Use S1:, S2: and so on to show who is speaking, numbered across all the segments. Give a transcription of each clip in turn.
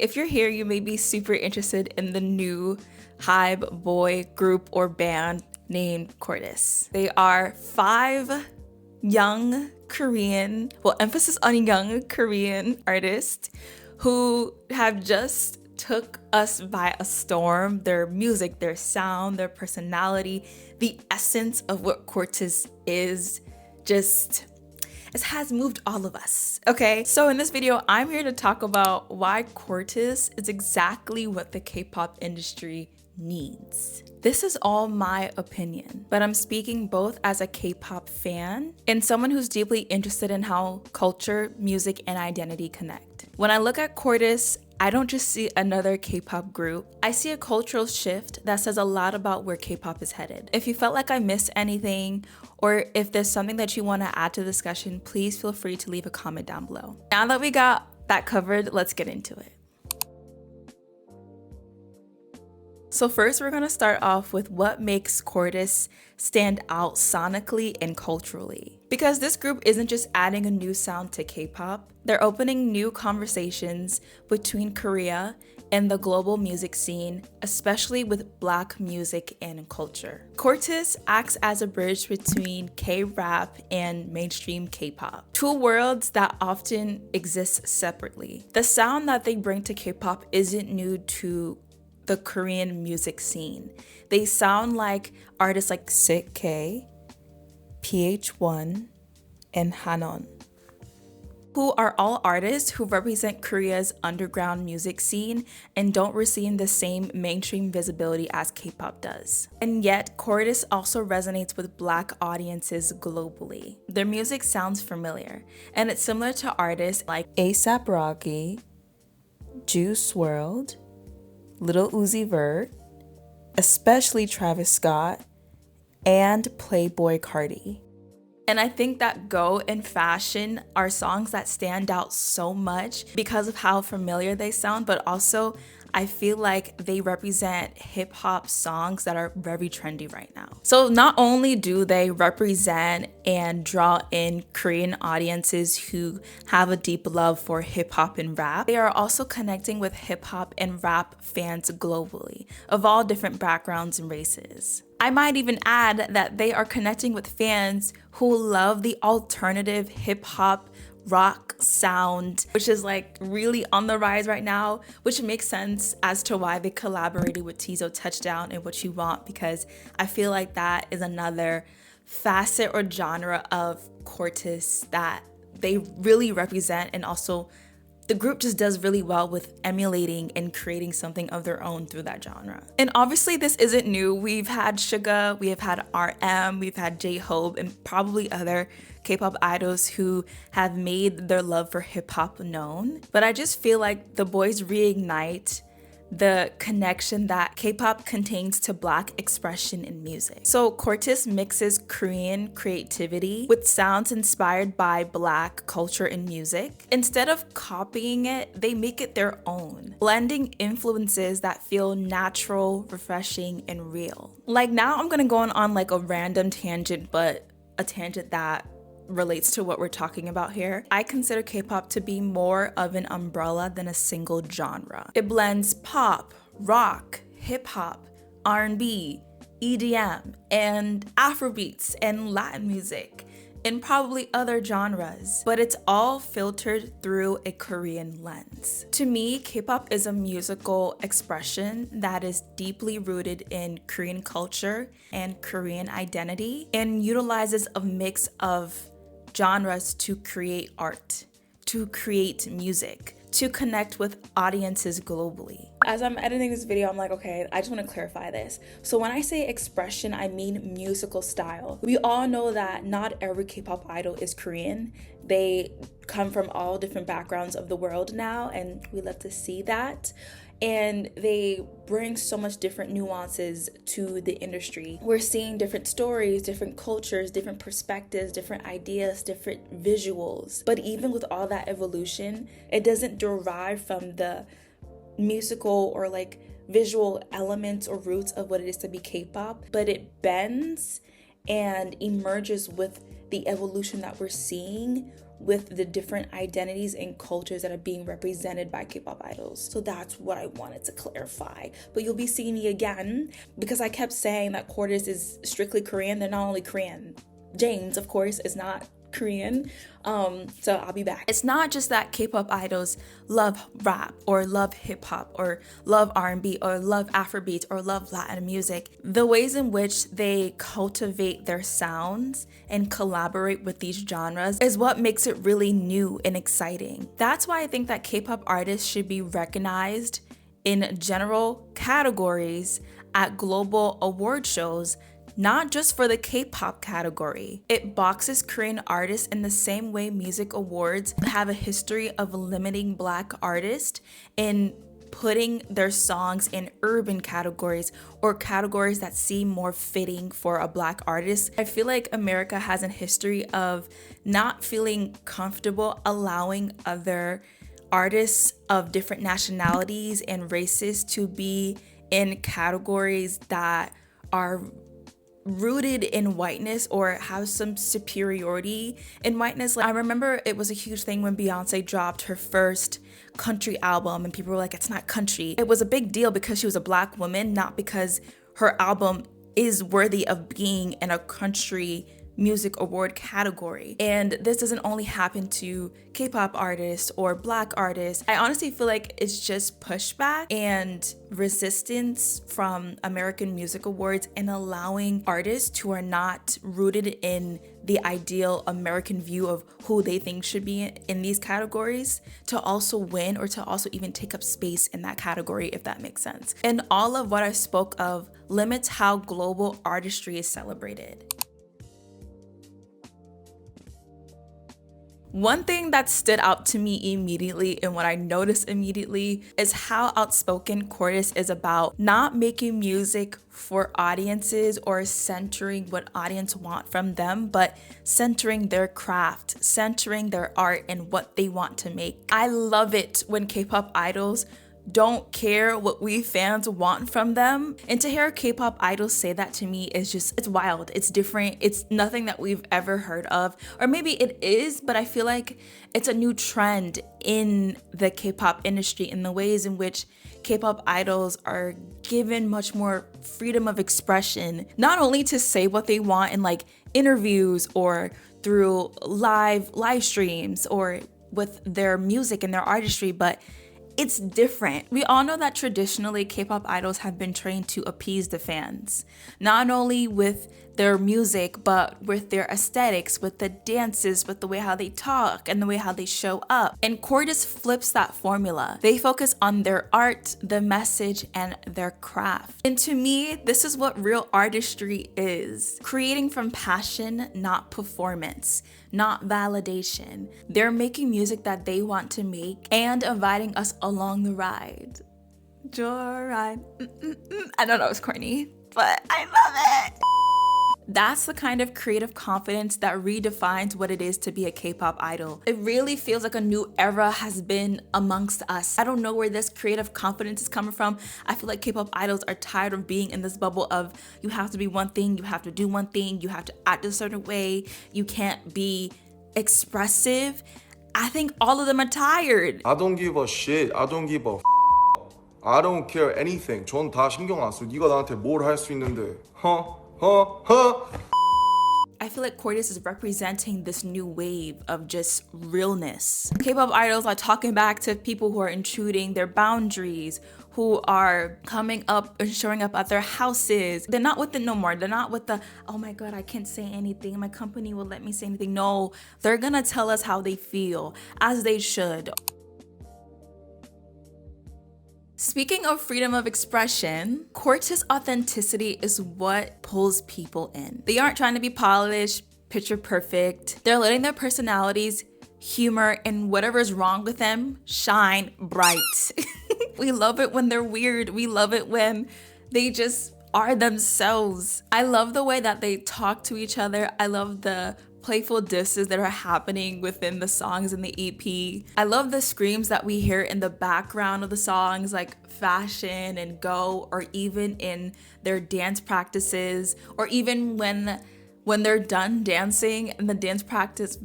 S1: If you're here, you may be super interested in the new Hybe boy group or band named Cortis. They are 5 young Korean, well, emphasis on young Korean artists who have just took us by a storm. Their music, their sound, their personality, the essence of what cortis is just, it has moved all of us, okay? So in this video, I'm here to talk about why cortis is exactly what the K-pop industry needs. This is all my opinion, but I'm speaking both as a K-pop fan and someone who's deeply interested in how culture, music, and identity connect. When I look at cortis, I don't just see another K-pop group. I see a cultural shift that says a lot about where K-pop is headed. If you felt like I missed anything, or if there's something that you want to add to the discussion, please feel free to leave a comment down below. Now that we got that covered, let's get into it. So first, we're gonna start off with what makes cortis stand out sonically and culturally. Because this group isn't just adding a new sound to K-pop, they're opening new conversations between Korea and the global music scene, especially with Black music and culture. Cortis acts as a bridge between K-rap and mainstream K-pop, 2 worlds that often exist separately. The sound that they bring to K-pop isn't new to the Korean music scene. They sound like artists like Sick K, PH1, and Hanon, who are all artists who represent Korea's underground music scene and don't receive the same mainstream visibility as K-pop does. And yet, cortis also resonates with Black audiences globally. Their music sounds familiar, and it's similar to artists like A$AP Rocky, Juice WRLD, Lil Uzi Vert, especially Travis Scott, and Playboi Carti. And I think that Go and Fashion are songs that stand out so much because of how familiar they sound, but also I feel like they represent hip hop songs that are very trendy right now. So not only do they represent and draw in Korean audiences who have a deep love for hip hop and rap, they are also connecting with hip hop and rap fans globally of all different backgrounds and races. I might even add that they are connecting with fans who love the alternative hip hop rock sound, which is like really on the rise right now, which makes sense as to why they collaborated with Tizo Touchdown and What You Want, because I feel like that is another facet or genre of cortis that they really represent, and also the group just does really well with emulating and creating something of their own through that genre. And obviously this isn't new. We've had Suga, we have had RM, we've had J-Hope, and probably other K-pop idols who have made their love for hip hop known. But I just feel like the boys reignite the connection that K-pop contains to Black expression in music. So cortis mixes Korean creativity with sounds inspired by Black culture and music. Instead of copying it, they make it their own, blending influences that feel natural, refreshing, and real. Like now I'm gonna go on like a random tangent, but a tangent that relates to what we're talking about here. I consider K-pop to be more of an umbrella than a single genre. It blends pop, rock, hip-hop, R&B, EDM, and Afrobeats and Latin music, and probably other genres, but it's all filtered through a Korean lens. To me, K-pop is a musical expression that is deeply rooted in Korean culture and Korean identity, and utilizes a mix of genres to create art, to create music, to connect with audiences globally. As I'm editing this video, I'm like, okay, I just want to clarify this. So when I say expression, I mean musical style. We all know that not every K-pop idol is Korean. They come from all different backgrounds of the world now, and we love to see that. And they bring so much different nuances to the industry. We're seeing different stories, different cultures, different perspectives, different ideas, different visuals. But even with all that evolution, it doesn't derive from the musical or like visual elements or roots of what it is to be K-pop, but it bends and emerges with the evolution that we're seeing with the different identities and cultures that are being represented by K-pop idols. So that's what I wanted to clarify. But you'll be seeing me again because I kept saying that cortis is strictly Korean. They're not only Korean. James, of course, is not Korean. So I'll be back. It's not just that K-pop idols love rap or love hip-hop or love R&B or love Afrobeats or love Latin music. The ways in which they cultivate their sounds and collaborate with these genres is what makes it really new and exciting. That's why I think that K-pop artists should be recognized in general categories at global award shows, not just for the K-pop category. It boxes Korean artists in the same way music awards have a history of limiting Black artists in putting their songs in urban categories or categories that seem more fitting for a Black artist. I feel like America has a history of not feeling comfortable allowing other artists of different nationalities and races to be in categories that are rooted in whiteness or have some superiority in whiteness. Like, I remember it was a huge thing when Beyonce dropped her first country album and people were like, it's not country. It was a big deal because she was a Black woman, not because her album is worthy of being in a country music award category. And this doesn't only happen to K-pop artists or Black artists. I honestly feel like it's just pushback and resistance from American music awards and allowing artists who are not rooted in the ideal American view of who they think should be in these categories to also win or to also even take up space in that category, if that makes sense. And all of what I spoke of limits how global artistry is celebrated. One thing that stood out to me immediately and what I noticed immediately is how outspoken cortis is about not making music for audiences or centering what audience want from them, but centering their craft, centering their art and what they want to make. I love it when K-pop idols don't care what we fans want from them. And to hear K-pop idols say that to me is just, it's wild, it's different, it's nothing that we've ever heard of. Or maybe it is, but I feel like it's a new trend in the K-pop industry in the ways in which K-pop idols are given much more freedom of expression, not only to say what they want in like interviews or through live streams or with their music and their artistry, but it's different. We all know that traditionally K-pop idols have been trained to appease the fans, not only with their music, but with their aesthetics, with the dances, with the way how they talk and the way how they show up. And cortis flips that formula. They focus on their art, the message, and their craft. And to me, this is what real artistry is. Creating from passion, not performance, not validation. They're making music that they want to make and inviting us along the ride. Joyride. I don't know, it's corny, but I love it. That's the kind of creative confidence that redefines what it is to be a K-pop idol. It really feels like a new era has been amongst us. I don't know where this creative confidence is coming from. I feel like K-pop idols are tired of being in this bubble of you have to be one thing, you have to do one thing, you have to act a certain way, you can't be expressive. I think all of them are tired.
S2: I don't give a shit. I don't give a I don't care anything. 전 다 신경 안 써. 네가 나한테 뭘 할 수 있는데?
S1: I feel like cortis is representing this new wave of just realness. K-pop idols are talking back to people who are intruding their boundaries, who are coming up and showing up at their houses. They're not with it no more. They're not with the, oh my God, I can't say anything. My company will let me say anything. No, they're gonna tell us how they feel, as they should. Speaking of freedom of expression, cortis authenticity is what pulls people in. They aren't trying to be polished, picture perfect. They're letting their personalities, humor, and whatever's wrong with them shine bright. We love it when they're weird. We love it when they just are themselves. I love the way that they talk to each other. I love the playful disses that are happening within the songs in the EP. I love the screams that we hear in the background of the songs, like Fashion and Go, or even in their dance practices, or even when they're done dancing and the dance practice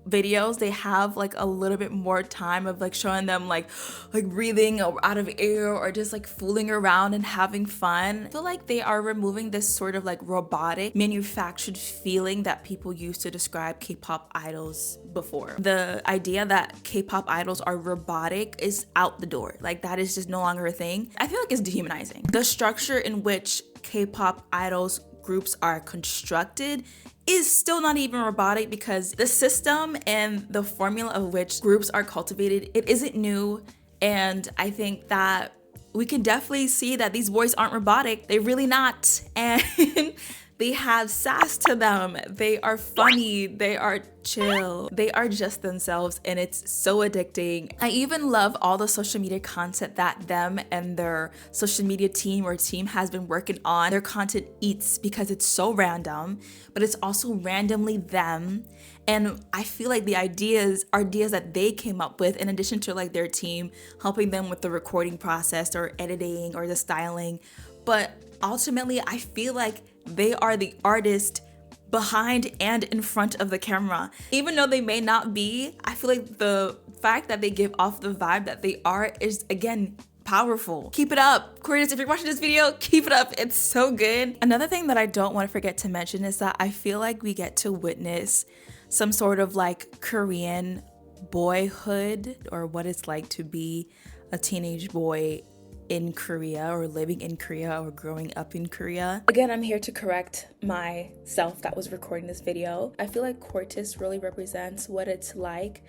S1: videos, they have like a little bit more time of like showing them like breathing or out of air or just like fooling around and having fun. I feel like they are removing this sort of like robotic, manufactured feeling that people used to describe K-pop idols before. The idea that K-pop idols are robotic is out the door. Like that is just no longer a thing. I feel like it's dehumanizing. The structure in which K-pop idols groups are constructed is still not even robotic, because the system and the formula of which groups are cultivated, it isn't new. And I think that we can definitely see that these boys aren't robotic. They're really not. And they have sass to them. They are funny. They are chill. They are just themselves, and it's so addicting. I even love all the social media content that them and their social media team has been working on. Their content eats because it's so random, but it's also randomly them. And I feel like the ideas that they came up with, in addition to like their team helping them with the recording process or editing or the styling, but ultimately I feel like they are the artist behind and in front of the camera. Even though they may not be, I feel like the fact that they give off the vibe that they are is, again, powerful. Keep it up. Cortis, if you're watching this video, keep it up. It's so good. Another thing that I don't want to forget to mention is that I feel like we get to witness some sort of like Korean boyhood, or what it's like to be a teenage boy in Korea, or living in Korea, or growing up in Korea. Again, I'm here to correct myself that was recording this video. I feel like Cortis really represents what it's like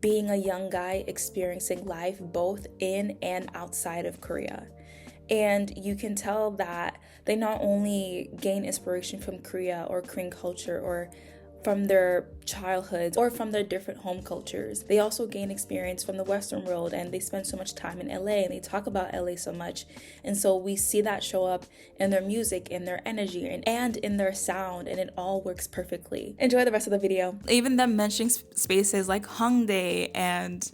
S1: being a young guy experiencing life both in and outside of Korea. And you can tell that they not only gain inspiration from Korea or Korean culture, or from their childhoods, or from their different home cultures. They also gain experience from the Western world, and they spend so much time in LA, and they talk about LA so much. And so we see that show up in their music, in their energy, and in their sound, and it all works perfectly. Enjoy the rest of the video. Even them mentioning spaces like Hongdae and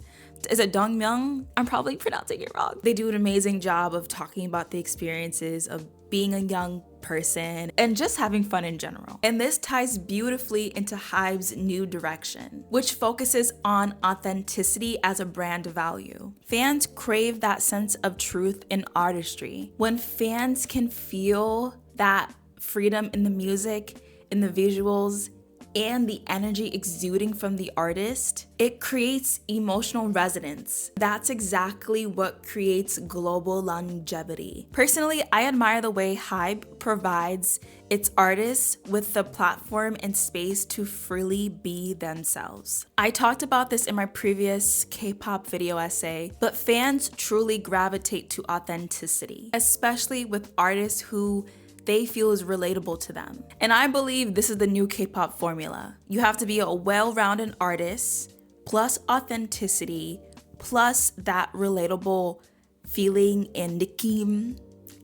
S1: is it Dongmyeong? I'm probably pronouncing it wrong. They do an amazing job of talking about the experiences of being a young person and just having fun in general. And this ties beautifully into HYBE's new direction, which focuses on authenticity as a brand value. Fans crave that sense of truth in artistry. When fans can feel that freedom in the music, in the visuals, and the energy exuding from the artist, it creates emotional resonance. That's exactly what creates global longevity. Personally, I admire the way HYBE provides its artists with the platform and space to freely be themselves. I talked about this in my previous K-pop video essay, but fans truly gravitate to authenticity, especially with artists who they feel is relatable to them. And I believe this is the new K-pop formula. You have to be a well-rounded artist, plus authenticity, plus that relatable feeling and 느낌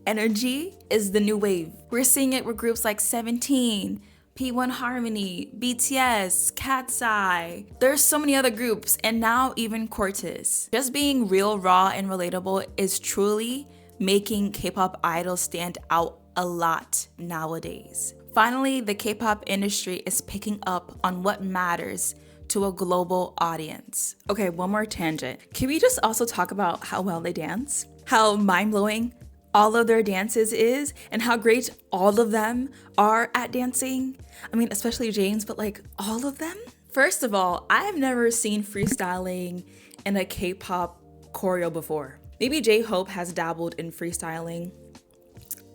S1: energy is the new wave. We're seeing it with groups like 17, P1 Harmony, BTS, Cat's Eye. There's so many other groups, and now even Cortis. Just being real, raw, and relatable is truly making K-pop idols stand out a lot nowadays. Finally, the K-pop industry is picking up on what matters to a global audience. Okay, one more tangent. Can we just also talk about how well they dance? How mind-blowing all of their dances is, and how great all of them are at dancing? I mean, especially James, but like all of them? First of all, I have never seen freestyling in a K-pop choreo before. Maybe J-Hope has dabbled in freestyling.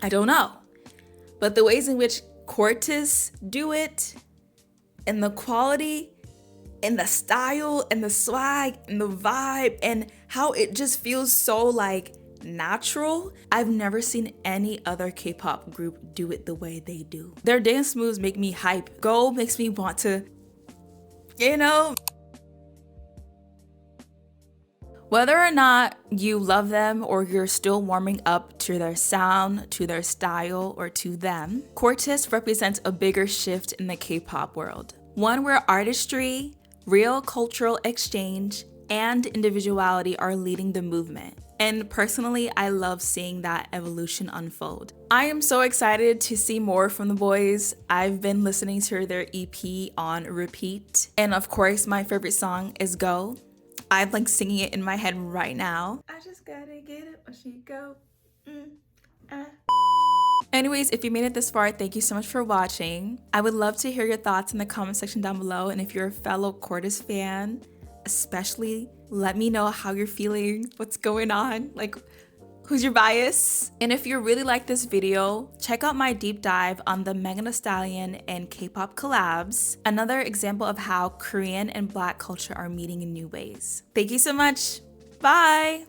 S1: I don't know. But the ways in which Cortis do it, and the quality, and the style, and the swag, and the vibe, and how it just feels so like natural. I've never seen any other K-pop group do it the way they do. Their dance moves make me hype. Go makes me want to, you know. Whether or not you love them or you're still warming up to their sound, to their style, or to them, Cortis represents a bigger shift in the K-pop world. One where artistry, real cultural exchange, and individuality are leading the movement. And personally, I love seeing that evolution unfold. I am so excited to see more from the boys. I've been listening to their EP on repeat. And of course, my favorite song is Go. I'm like singing it in my head right now. I just gotta get it when she go. Anyways, if you made it this far, thank you so much for watching. I would love to hear your thoughts in the comment section down below. And if you're a fellow cortis fan, especially, let me know how you're feeling, what's going on, like who's your bias? And if you really like this video, check out my deep dive on the Megan Thee Stallion and K-pop collabs, another example of how Korean and Black culture are meeting in new ways. Thank you so much. Bye.